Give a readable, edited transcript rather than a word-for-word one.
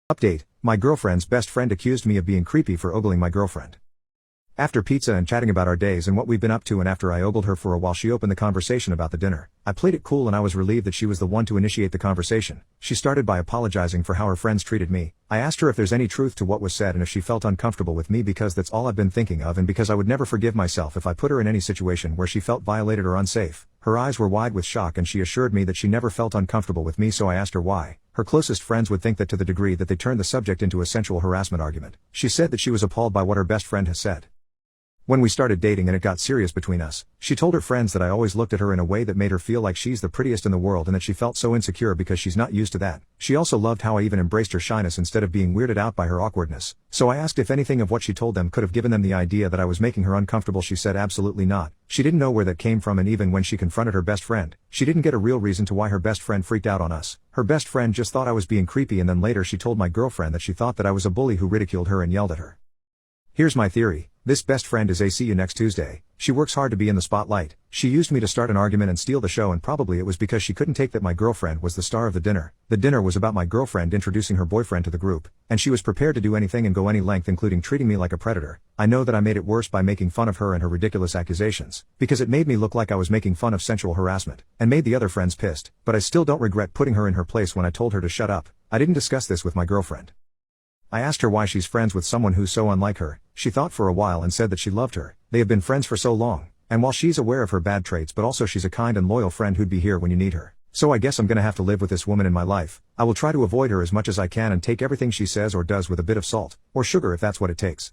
Update, my girlfriend's best friend accused me of being creepy for ogling my girlfriend. After pizza and chatting about our days and what we've been up to, and after I ogled her for a while, she opened the conversation about the dinner. I played it cool and I was relieved that she was the one to initiate the conversation. She started by apologizing for how her friends treated me. I asked her if there's any truth to what was said and if she felt uncomfortable with me, because that's all I've been thinking of, and because I would never forgive myself if I put her in any situation where she felt violated or unsafe. Her eyes were wide with shock and she assured me that she never felt uncomfortable with me, so I asked her why. Her closest friends would think that to the degree that they turned the subject into a sensual harassment argument. She said that she was appalled by what her best friend has said. When we started dating and it got serious between us, she told her friends that I always looked at her in a way that made her feel like she's the prettiest in the world and that she felt so insecure because she's not used to that. She also loved how I even embraced her shyness instead of being weirded out by her awkwardness. So I asked if anything of what she told them could have given them the idea that I was making her uncomfortable. She said absolutely not. She didn't know where that came from, and even when she confronted her best friend, she didn't get a real reason to why her best friend freaked out on us. Her best friend just thought I was being creepy, and then later she told my girlfriend that she thought that I was a bully who ridiculed her and yelled at her. Here's my theory. This best friend is see you next Tuesday. She works hard to be in the spotlight. She used me to start an argument and steal the show, and probably it was because she couldn't take that my girlfriend was the star of the dinner. The dinner was about my girlfriend introducing her boyfriend to the group, and she was prepared to do anything and go any length, including treating me like a predator. I know that I made it worse by making fun of her and her ridiculous accusations, because it made me look like I was making fun of sensual harassment, and made the other friends pissed, but I still don't regret putting her in her place when I told her to shut up. I didn't discuss this with my girlfriend. I asked her why she's friends with someone who's so unlike her. She thought for a while and said that she loved her. They have been friends for so long, and while she's aware of her bad traits, but also she's a kind and loyal friend who'd be here when you need her. So I guess I'm gonna have to live with this woman in my life. I will try to avoid her as much as I can and take everything she says or does with a bit of salt, or sugar if that's what it takes.